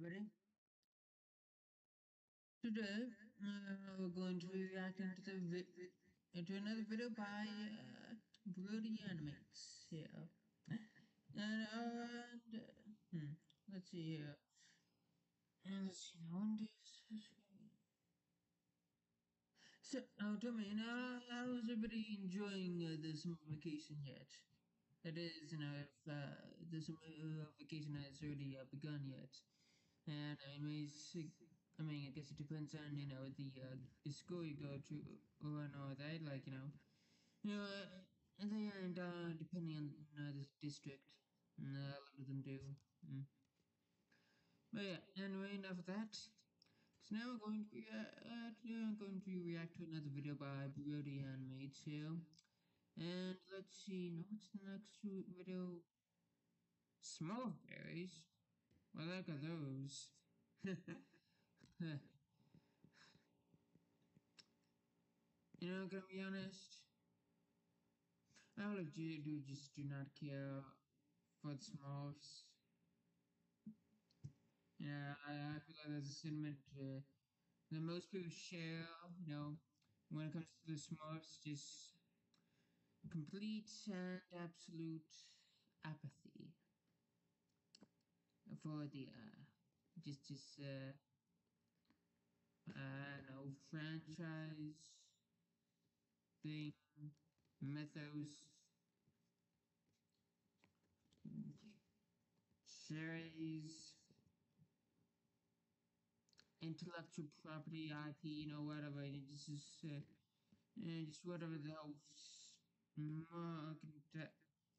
everybody. Today, we're going to be reacting to to another video by BrodyAnimates here. Let's see here. And let's see now. So, tell me, how is everybody enjoying the summer vacation yet? That is, if the summer vacation has already begun yet. And I guess it depends on the school you go to or all that. You know, uh, they aren't depending on the district. A lot of them do. Mm. But yeah, anyway, enough of that. So now we're going to I'm going to react to another video by BrodyAnimates here. And let's see, now what's the next video? Smurfberries? What the heck are those? I'm gonna be honest. I really just do not care for the Smurfs. I feel like there's a sentiment that most people share. When it comes to the Smurfs, just complete and absolute apathy for the just franchise thing, mythos, series, intellectual property, IP, whatever. And just whatever the hell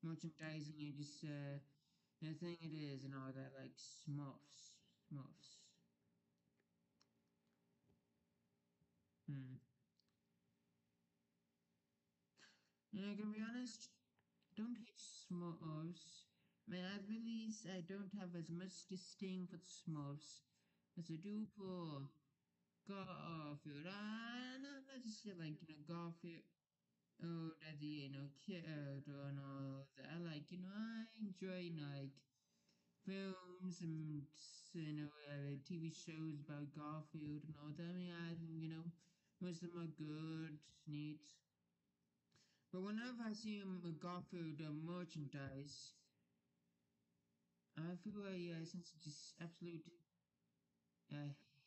merchandising and just the thing it is and all that, like Smurfs. Hmm. And I can be honest, don't hate Smurfs. At least I don't have as much disdain for the Smurfs as I do for Garfield. Not just say like Garfield. Oh, that kid and all that. I enjoy films and TV shows about Garfield and all that. Most of them are good, neat. But whenever I see Garfield merchandise, I feel a sense of just absolute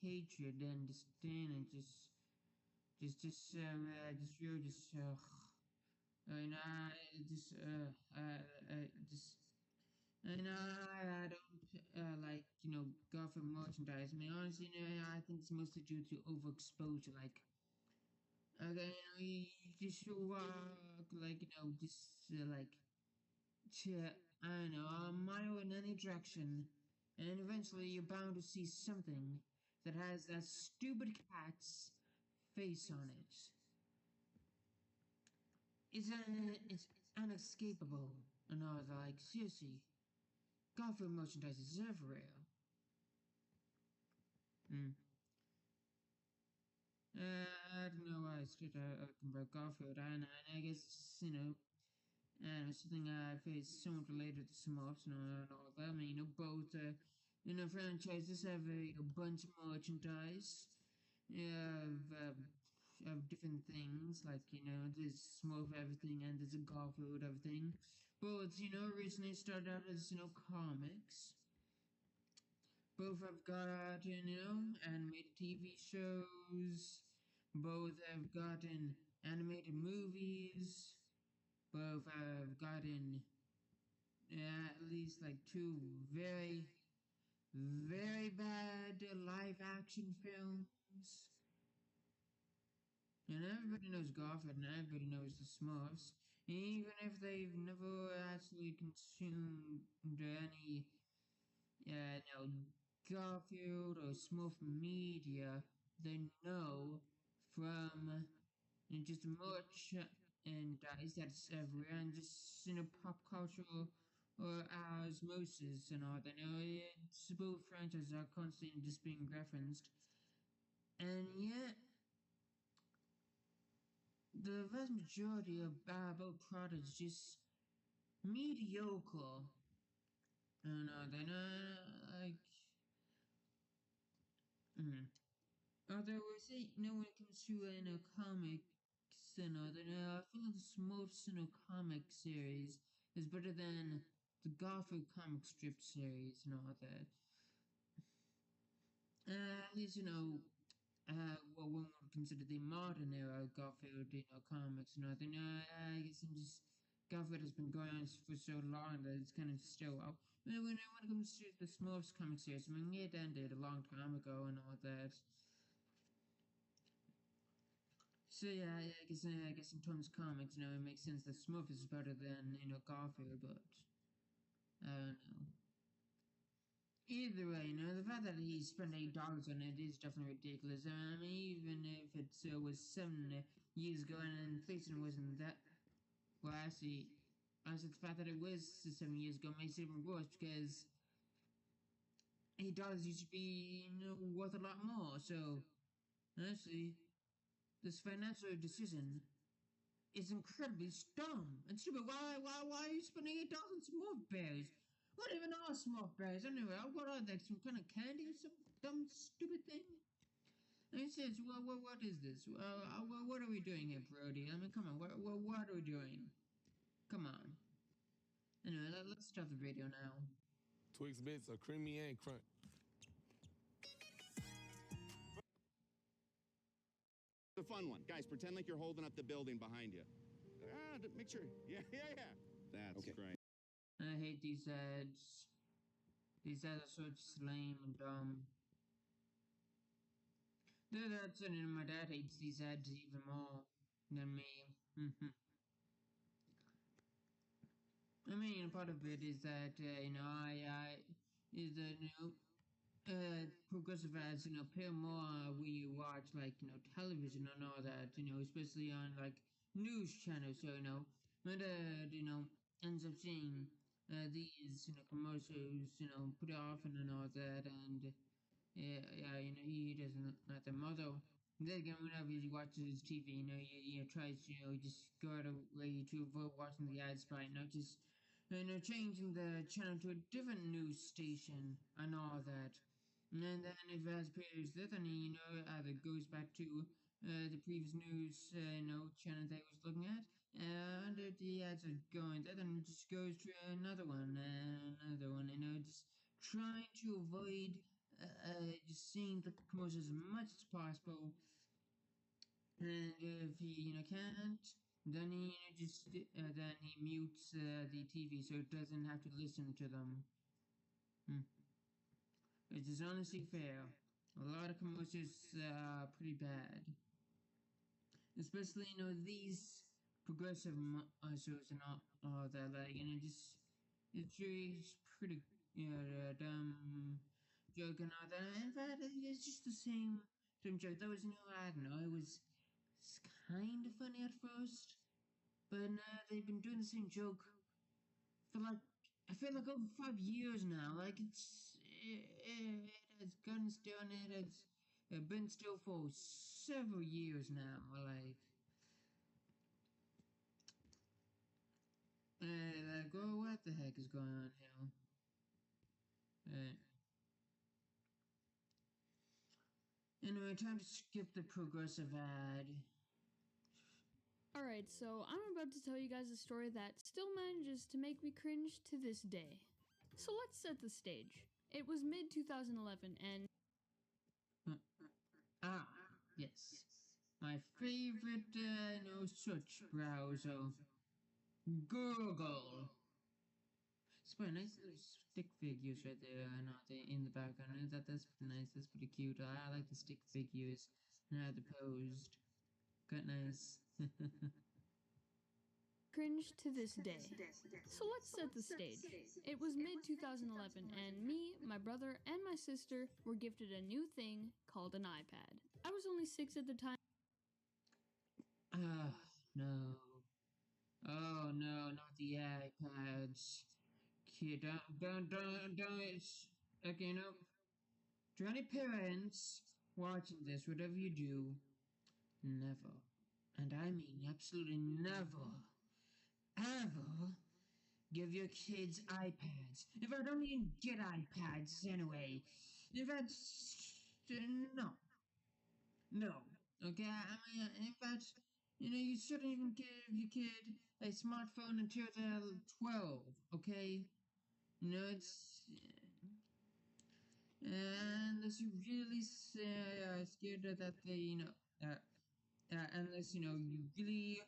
hatred and disdain and just real and I just and I don't go for merchandise. Honestly, I think it's mostly due to overexposure. Okay, you just walk just I don't know, a mile in any direction, and eventually you're bound to see something that has that stupid cat's face on it. It's unescapable. And I was like, seriously, Garfield merchandise is everywhere. Hmm. I don't know why I started talking about Garfield. I guess, something I face somewhat related to Smurfs and all that. Both, franchises have a bunch of merchandise. Yeah, of different things, there's Smurf everything and there's a Garfield everything. Both, originally started out as, comics. Both have gotten, animated TV shows. Both have gotten animated movies. Both have gotten at least like two very bad live action films. And everybody knows Garfield and everybody knows the Smurfs. Even if they've never actually consumed any Garfield or Smurf media, they know from just merchandise that's everywhere and just pop culture or osmosis and all that. It's both franchises are constantly just being referenced, and yet the vast majority of both products just mediocre. And they're not like Mm. Although I say, when it comes to comics and all that, I feel like the Smurfs comic series is better than the Garfield comic strip series and all that. At least what one would consider the modern era of Garfield, comics and all that. I guess I'm just Garfield has been going on for so long that it's kind of still out. When it comes to the Smurfs comic series, I mean, it ended a long time ago and all that. So yeah, I guess in terms of comics, it makes sense that Smurf is better than Garfield, but I don't know. Either way, the fact that he spent $8 on it is definitely ridiculous. I mean, even if it was 7 years ago and inflation wasn't that well, actually, the fact that it was 7 years ago makes it even worse because $8 used to be worth a lot more. So honestly, this financial decision is incredibly dumb and stupid. Why are you spending $8 on Smurfberries? What even are Smurfberries anyway? What are they? Some kind of candy or some dumb stupid thing? And he says, what is this? What are we doing here, Brody? I mean, come on, what are we doing? Come on. Anyway, let's start the video now. Twix bits are creamy and crunch. The fun one. Guys, pretend like you're holding up the building behind you. Make sure. Yeah. That's okay. Great. I hate these ads. These ads are so just lame and dumb. That's it. My dad hates these ads even more than me. I mean, part of it is that is that progressive ads appear more when you watch like television and all that especially on like news channels. So my dad ends up seeing these commercials pretty often and all that, and yeah, he doesn't like them. Although, then again, whenever he watches TV, he tries to, just go out of way to avoid watching the ads by, just, changing the channel to a different news station and all that. And then if it has periods there, then he, either goes back to the previous news, channel that he was looking at, and if the ads are going there, then it just goes to another one, just trying to avoid just seeing the commercials as much as possible. And if he can't, then he just then he mutes the TV so it doesn't have to listen to them. Which is honestly fair. A lot of commercials are pretty bad, especially these progressive shows and all that. Like just it's really pretty dumb joke and all that. In fact, it's just the same joke. That was I don't know. It's kind of funny at first, but they've been doing the same joke for like I feel like over 5 years now. Like it has gone still and it has been still for several years now. Like, oh, what the heck is going on here? Anyway, time to skip the progressive ad. Alright, so I'm about to tell you guys a story that still manages to make me cringe to this day. So let's set the stage. It was mid-2011 and... Yes. My favorite, search browser. Google. It's pretty nice little stick figures right there in the background. That's pretty nice. That's pretty cute. I like the stick figures. The posed. Quite nice. cringe to this day. So let's set the stage. It was mid-2011 and me, my brother, and my sister were gifted a new thing called an iPad. I was only 6 at the time. No. Oh no, not the iPads. Kid, don't. Okay, to any parents watching this, whatever you do, never, and I mean absolutely never, ever give your kids iPads. In fact, don't even get iPads anyway. In fact, no, no. Okay, I mean, in fact, you shouldn't even give your kid a smartphone until they're 12. Okay, it's unless you really scared that they, unless you really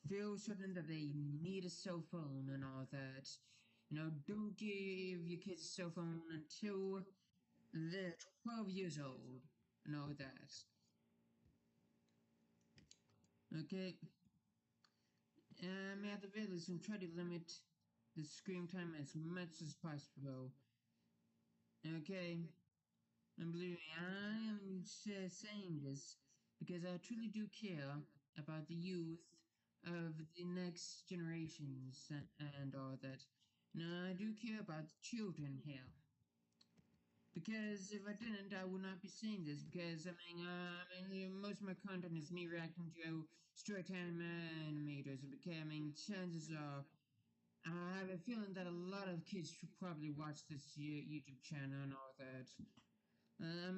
feel certain that they need a cell phone and all that. Don't give your kids a cell phone until they're 12 years old and all that. Okay? At the very least, try to limit the screen time as much as possible. Okay? And believe me, I am saying this because I truly do care about the youth of the next generations and all that. Now, I do care about the children here. Because if I didn't, I would not be saying this. Because most of my content is me reacting to storytime animators. Because chances are, I have a feeling that a lot of kids should probably watch this YouTube channel and all that. I don't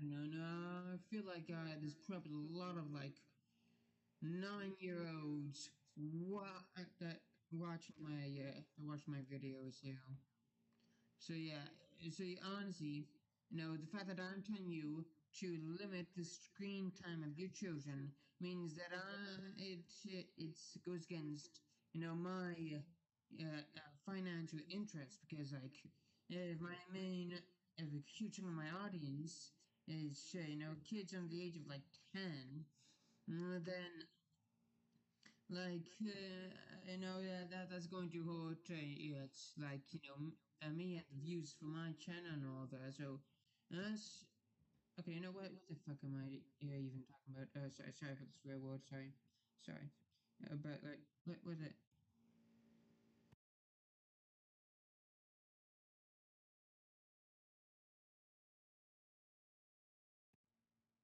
know. No, I feel like there's probably a lot of like 9-year-olds that watch my videos. So yeah, honestly, the fact that I'm telling you to limit the screen time of your children means that it goes against my financial interest because like if my main if a huge chunk of my audience is kids under the age of like 10, then like that's going to hurt it's like me and the views for my channel and all that. So okay, what the fuck am I even talking about? Sorry for the swear word. Sorry. But like what was it?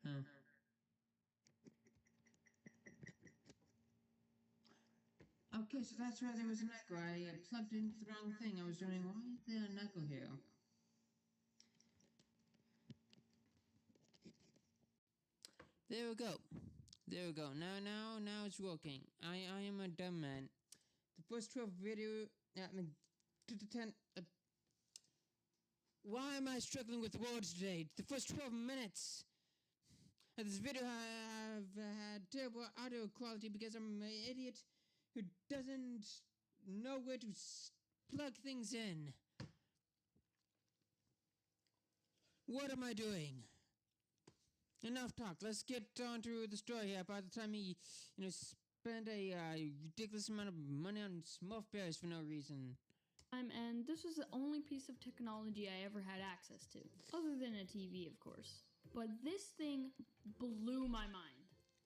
Huh. Okay, so that's why there was an echo. I plugged into the wrong thing. I was wondering why is there an echo here? There we go. There we go. Now it's working. I am a dumb man. The first 12 video, to the 10. Why am I struggling with words today? The first 12 minutes of this video have had terrible audio quality because I'm an idiot who doesn't know where to plug things in. What am I doing? Enough talk. Let's get on to the story here. By the time he, spent a ridiculous amount of money on Smurfberries for no reason. And this was the only piece of technology I ever had access to, other than a TV, of course. But this thing blew my mind.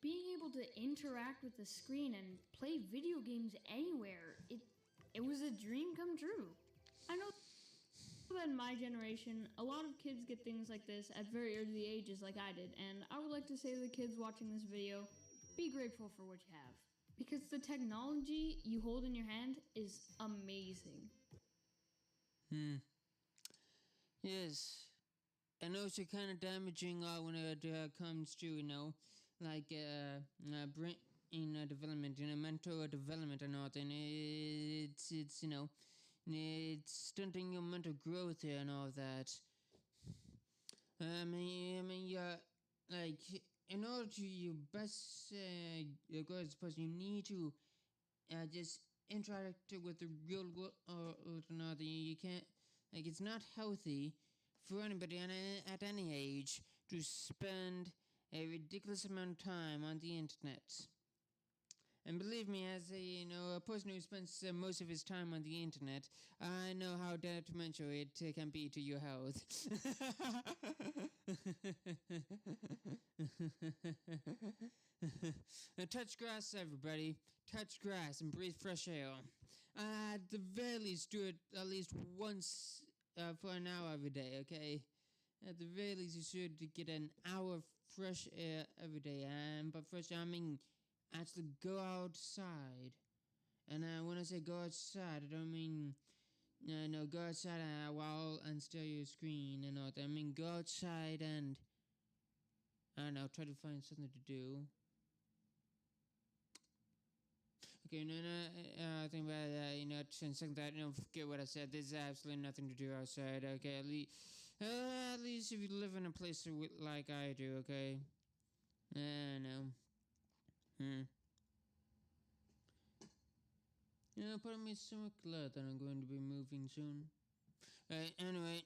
Being able to interact with the screen and play video games anywhere, it was a dream come true. I know that in my generation, a lot of kids get things like this at very early ages like I did, and I would like to say to the kids watching this video, be grateful for what you have. Because the technology you hold in your hand is amazing. Yes. I know it's kind of damaging when it comes to, like brain development, mental development and all that. And it's stunting your mental growth and all that. Like, in order to your best grow as a person, you need to just interact with the real world or another. You can't, like, it's not healthy for anybody at any age to spend a ridiculous amount of time on the internet. And believe me, as a person who spends most of his time on the internet, I know how detrimental it can be to your health. Touch grass, everybody. Touch grass and breathe fresh air. At the very least, do it at least once for an hour every day, okay? At the very least, you should get an hour of fresh air every day. And by fresh air, I mean actually go outside. And when I say go outside, I don't mean No, go outside while and stare at your screen and all that. I mean, go outside and I don't know, try to find something to do. Okay, no, think about that, something that, forget what I said. There's absolutely nothing to do outside, okay? At least if you live in a place like I do, okay? No. Part of me is somewhat glad that I'm going to be moving soon. Anyway.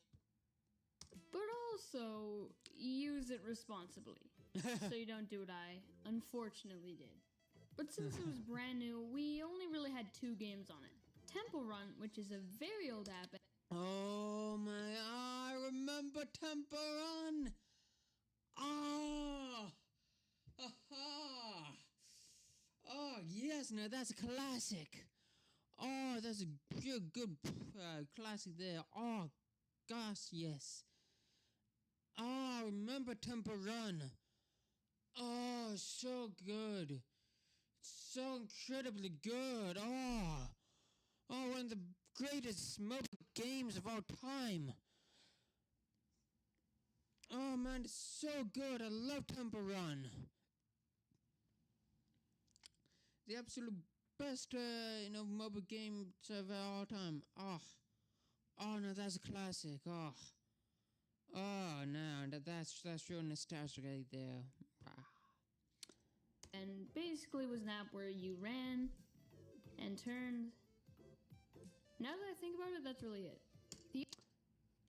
But also, use it responsibly. So you don't do what I unfortunately did. But since it was brand new, we only really had 2 games on it. Temple Run, which is a very old app. Oh my, I remember Temple Run! Oh! Aha! Oh, yes, now that's a classic. Oh, that's a good classic there. Oh, gosh, yes. Oh, I remember Temple Run. Oh, so good. So incredibly good. Oh, one of the greatest mobile games of all time. Oh, man, it's so good. I love Temple Run. The absolute best, mobile games of all time. Oh, no, that's a classic. Oh, no, that's real nostalgic right there. And basically was an app where you ran and turned. Now that I think about it, that's really it.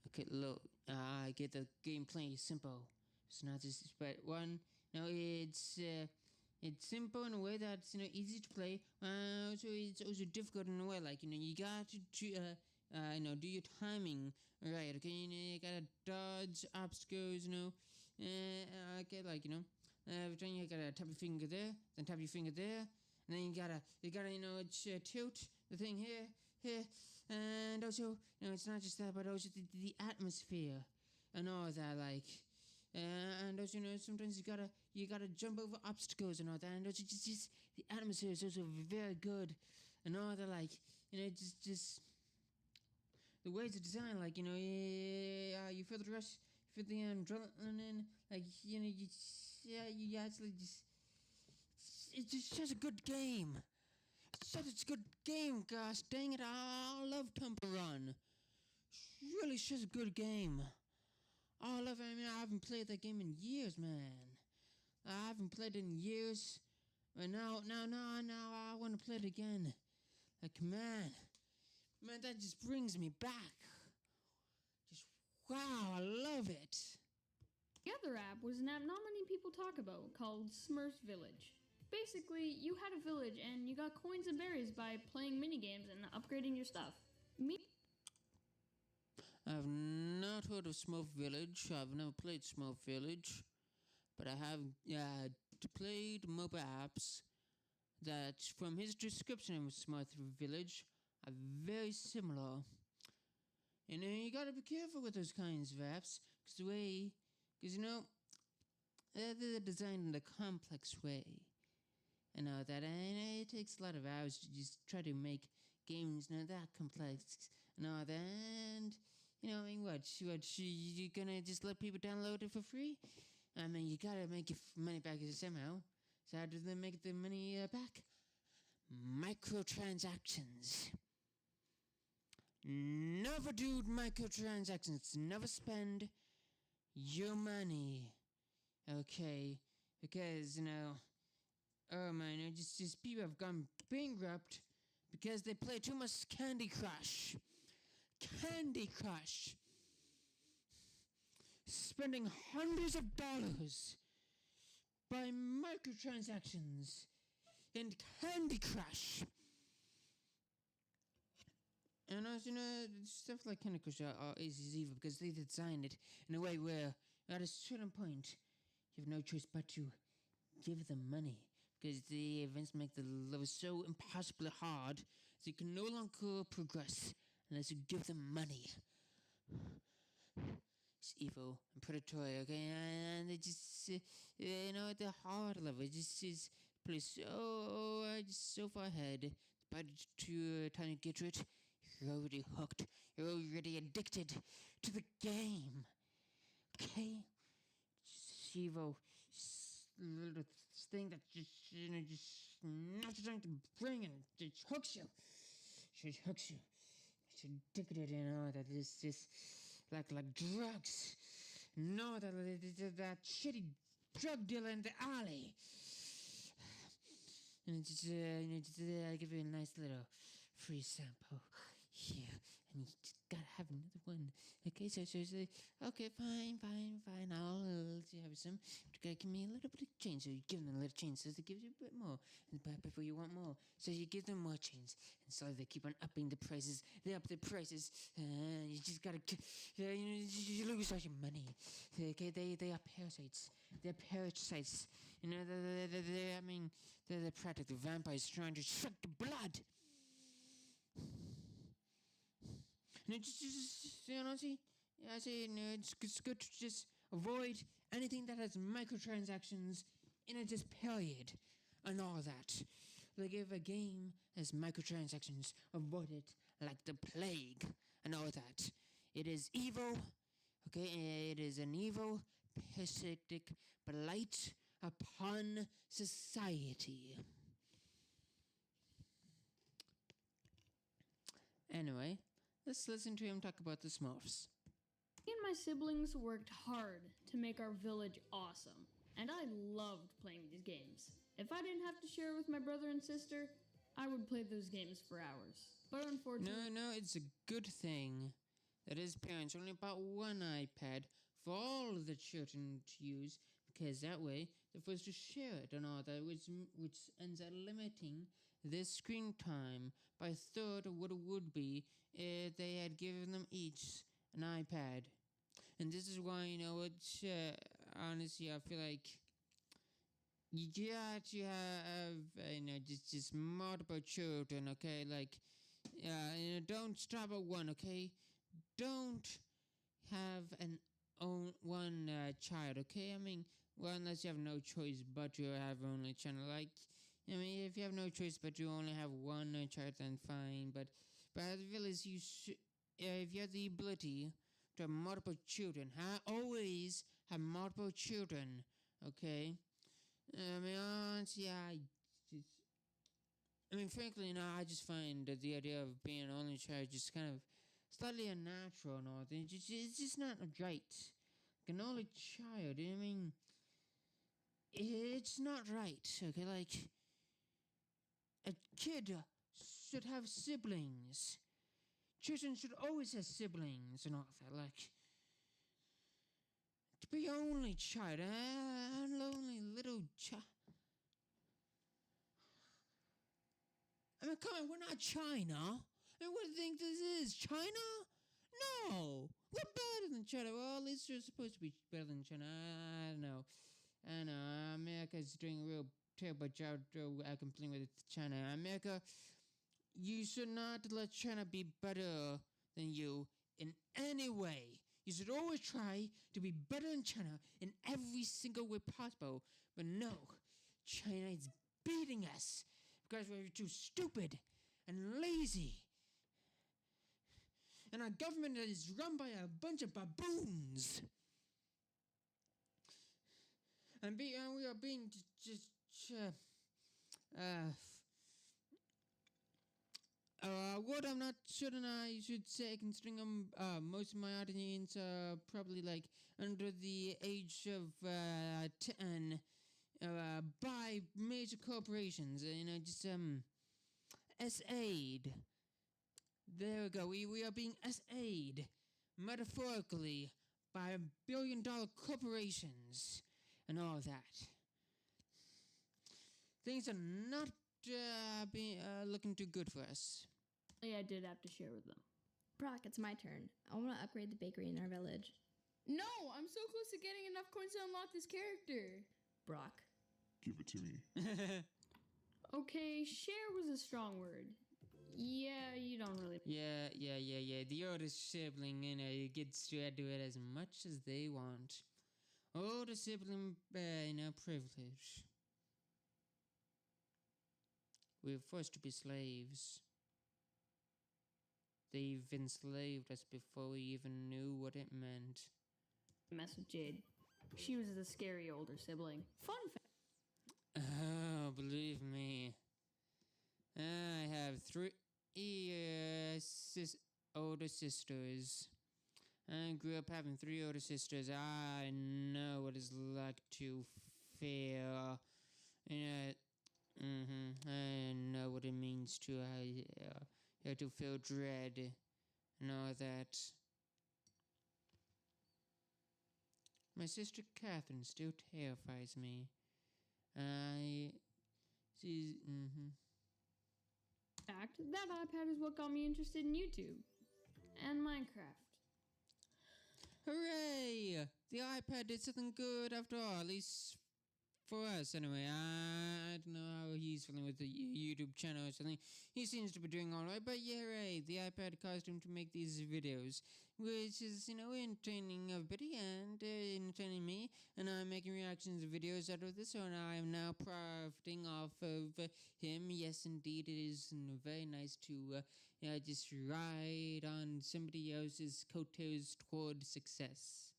Okay, look, I get the gameplay is simple. It's not just but one. No, it's simple in a way that's easy to play. So it's also difficult in a way like you got to do your timing right. Okay, you gotta dodge obstacles. Okay, like every time you gotta tap your finger there, then tap your finger there, and then you gotta tilt the thing here, and also it's not just that, but also the atmosphere and all that like. And also, sometimes you gotta jump over obstacles and all that. And also, just the atmosphere is also very good, and all that. Like, just the way it's designed. Like, you feel the rush, you feel the adrenaline. Like, you actually just. It's just such a good game. It's such a good game, gosh dang it! I love Temple Run. Really, such a good game. Oh, I love it. I mean, I haven't played that game in years, man. I haven't played it in years. But now, I want to play it again. Like, man, that just brings me back. Just, wow, I love it. The other app was an app not many people talk about called Smurf's Village. Basically, you had a village and you got coins and berries by playing minigames and upgrading your stuff. I've not heard of Smurf Village. I've never played Smurf Village. But I have played mobile apps that, from his description of Smurf Village, are very similar. And you gotta be careful with those kinds of apps, because they're designed in a complex way. And all that, and it takes a lot of hours to just try to make games not that complex and all that. And what you gonna just let people download it for free? I mean, you gotta make your money back somehow. So how do they make the money back? Microtransactions. Never do microtransactions. Never spend your money. Okay, because oh man, just people have gone bankrupt because they play too much Candy Crush. Candy Crush. Spending hundreds of dollars by microtransactions in Candy Crush. And also, stuff like Candy Crush is evil because they designed it in a way where at a certain point you have no choice but to give them money. Because the events make the level so impossibly hard that you can no longer progress unless you give them money. It's evil and predatory, okay? And it just, the hard level, it just is just so far ahead. By the time you get to it, You're already hooked. You're already addicted to the game. Okay? Just evil little thing that just, just not trying to bring and just hooks you. She hooks you. It's addicted, that is just like drugs. No, that shitty drug dealer in the alley. And I'll give you a nice little free sample here, and you just gotta have another one. Okay, so okay, fine, I'll let you have some. But you gotta give me a little bit of change. So you give them a little change, so they give you a bit more, and before you want more, so you give them more change, and so they keep on upping the prices. They up the prices, and you just gotta, you lose all your money. Okay, they are parasites. They're parasites. They're practically vampires trying to suck the blood. It's good to just avoid anything that has microtransactions in it, just period, and all that. Like if a game has microtransactions, avoid it like the plague, and all that. It is evil, okay? It is an evil, parasitic blight upon society. Anyway, let's listen to him talk about the Smurfs. Me and my siblings worked hard to make our village awesome, and I loved playing these games. If I didn't have to share with my brother and sister, I would play those games for hours. But unfortunately... No, it's a good thing that his parents only bought one iPad for all of the children to use, because that way they're forced to share it and all that, which ends up limiting their screen time by a third of what it would be if they had given them each an iPad. And this is why, honestly, I feel like you got to have, just multiple children, okay? Like, don't stop at one, okay? Don't have one child, okay? Well, unless you have no choice but to have only child. Like, if you have no choice but you only have one child, then fine. But at the village, if you have the ability to have multiple children, always have multiple children, okay? Honestly, frankly, I just find that the idea of being an only child just kind of slightly unnatural and all that. It's just not right. Like an only child, it's not right, okay? Like, a kid should have siblings. Children should always have siblings and all that. Like, to be only child, a lonely little child. Come on, we're not China. What do you think this is? China? No, we're better than China. Well, at least we're supposed to be better than China. I don't know. America's doing a real terrible job competing with China. America, you should not let China be better than you in any way. You should always try to be better than China in every single way possible. But no, China is beating us because we're too stupid and lazy. And our government is run by a bunch of baboons. And we are being what I'm not sure I should say, considering most of my audience are probably like under the age of 10, by major corporations, SA'd. There we go. We are being SA'd, metaphorically, by billion-dollar corporations and all that. Things are not looking too good for us. I did have to share with them. Brock, it's my turn. I want to upgrade the bakery in our village. No, I'm so close to getting enough coins to unlock this character. Brock. Give it to me. Okay, share was a strong word. Yeah, you don't really... Yeah. The oldest sibling, gets to do it as much as they want. Older sibling, privilege. We're forced to be slaves. they've enslaved us before we even knew what it meant. Mess with Jade. She was the scary older sibling. Fun fact. Oh, believe me. I have three older sisters. I grew up having 3 older sisters. I know what it's like to feel. I know what it means to feel dread and all that. My sister Catherine still terrifies me. Fact, that iPad is what got me interested in YouTube and Minecraft. Hooray! The iPad did something good after all, at least for us anyway. I don't know how he's feeling with the YouTube channel or something. He seems to be doing alright, but yeah, hooray! The iPad caused him to make these videos, which is, entertaining everybody and entertaining me. And I'm making reactions videos out of this, so I am now profiting off of him. Yes, indeed, it is very nice to just ride on somebody else's coattails toward success.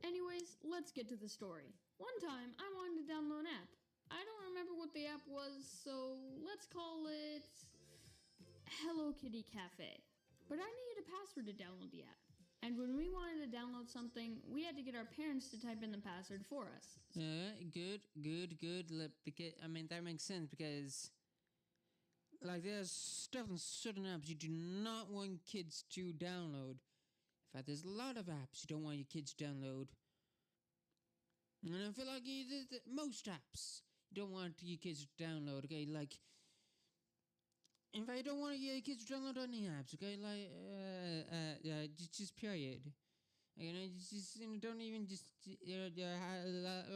Anyways, let's get to the story. One time, I wanted to download an app. I don't remember what the app was, so let's call it Hello Kitty Cafe. But I needed a password to download the app. And when we wanted to download something, we had to get our parents to type in the password for us. Good. That makes sense because, there's stuff in certain apps you do not want kids to download. In fact, there's a lot of apps you don't want your kids to download. And I feel like most apps you don't want your kids to download, okay? In fact, you don't want your kids to download any apps, okay? Just period. Don't even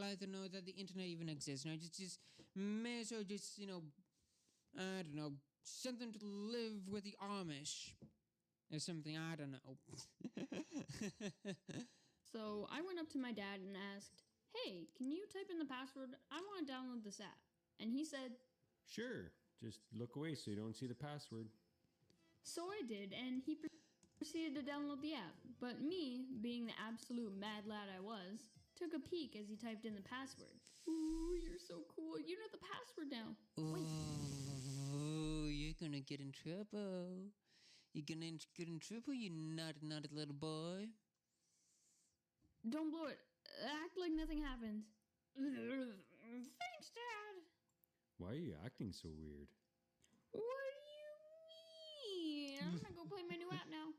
let them know that the internet even exists. Just may as well just, I don't know, send them to live with the Amish. Or something, I don't know. So I went up to my dad and asked, "Hey, can you type in the password? I want to download this app." And he said, "Sure, just look away so you don't see the password." So I did, and he proceeded to download the app. But me, being the absolute mad lad I was, took a peek as he typed in the password. Ooh, you're so cool. You know the password now. Oh, you're gonna get in trouble. You're gonna get in trouble, you naughty little boy. Don't blow it. Act like nothing happened. Thanks, Dad. Why are you acting so weird? What do you mean? I'm gonna go play my new app now.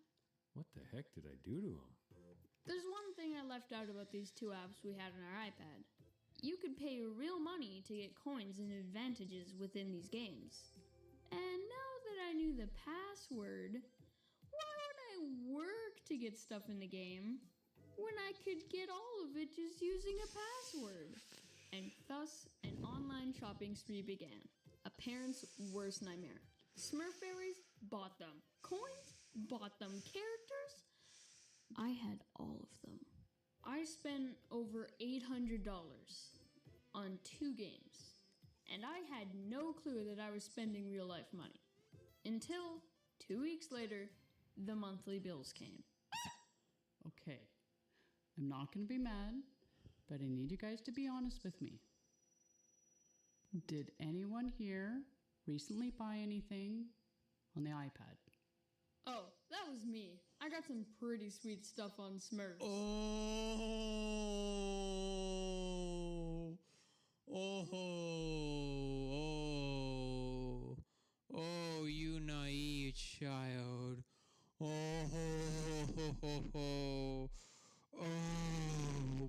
What the heck did I do to him? There's one thing I left out about these 2 apps we had on our iPad. You could pay real money to get coins and advantages within these games. And now that I knew the password, why would I work to get stuff in the game when I could get all of it just using a password? And thus, an online shopping spree began. A parent's worst nightmare. Smurfberries? Bought them. Coins? Bought them. Characters? I had all of them. I spent over $800 on 2 games. And I had no clue that I was spending real life money. Until 2 weeks later, the monthly bills came. Okay, I'm not going to be mad, but I need you guys to be honest with me. Did anyone here recently buy anything on the iPad? Oh, that was me. I got some pretty sweet stuff on Smurfs. Oh, you naive child. Oh,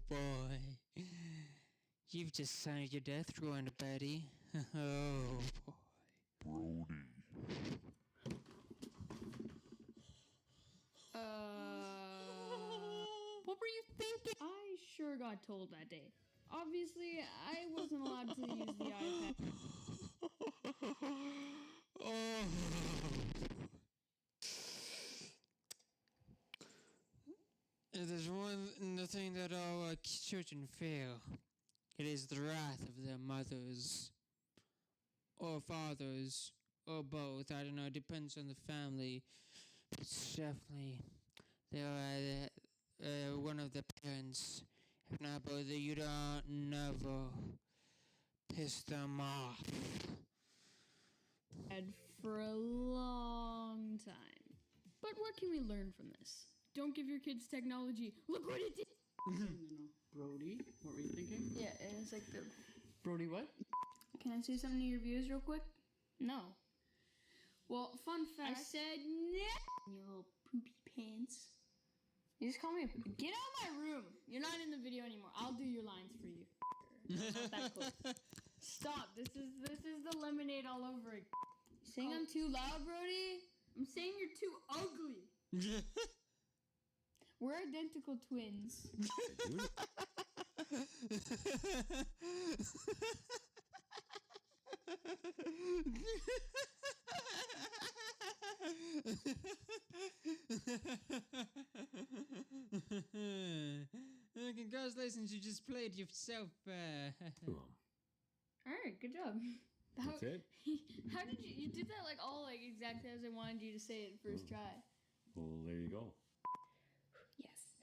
boy. You've just signed your death warrant, Betty. Oh, boy. What were you thinking? I sure got told that day. Obviously, I wasn't allowed to use the iPad. There's one thing that all children feel. It is the wrath of their mothers or fathers or both. I don't know. It depends on the family. It's definitely one of the parents. If not both, you don't never piss them off. And for a long time. But what can we learn from this? Don't give your kids technology. Look what it did. No. Brody, what were you thinking? Yeah, it's like the. Brody, what? Can I say something to your viewers real quick? No. Well, fun fact. I said no. You little poopy pants. You just call me. Get out of my room. You're not in the video anymore. I'll do your lines for you. Not that close. Stop. This is the lemonade all over again. Saying I'm too loud, Brody? I'm saying you're too ugly. We're identical twins. Congratulations, you just played yourself. Alright, good job. That's it? How did you did that like all like exactly as I wanted you to say it first try. Well, there you go. Yes.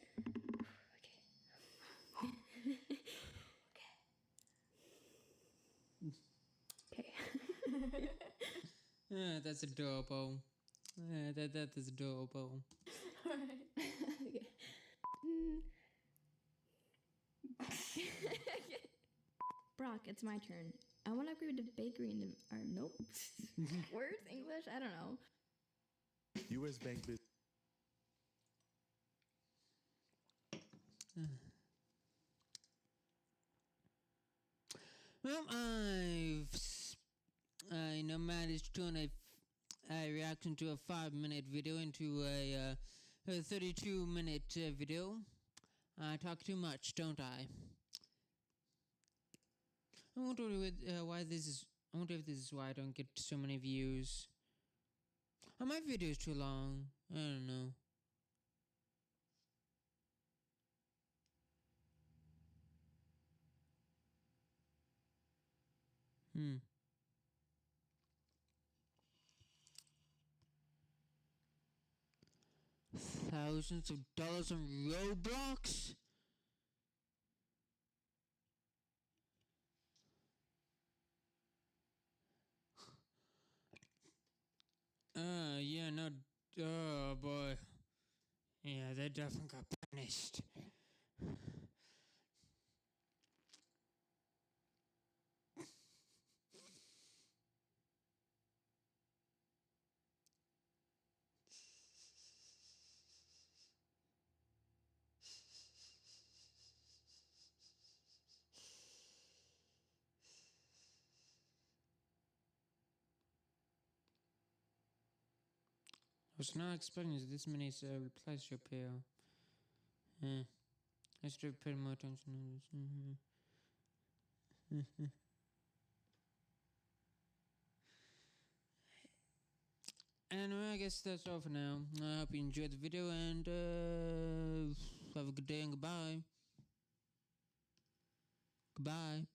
Okay. That's adorable. That is adorable. Okay. Brock, it's my turn. I want to upgrade the bakery in the. Or nope. Words, English, I don't know. U.S. Bank business. Well, I managed to turn a reaction to a 5-minute video into a 32-minute video. I talk too much, don't I? I wonder why this is. I wonder if this is why I don't get so many views. Are my videos too long? I don't know. Thousands of dollars on Roblox? Yeah, no. Oh, boy. Yeah, they definitely got punished. I was not expecting this many replies to appear. I should have paid more attention to this. Anyway, I guess that's all for now. I hope you enjoyed the video and have a good day and goodbye. Goodbye.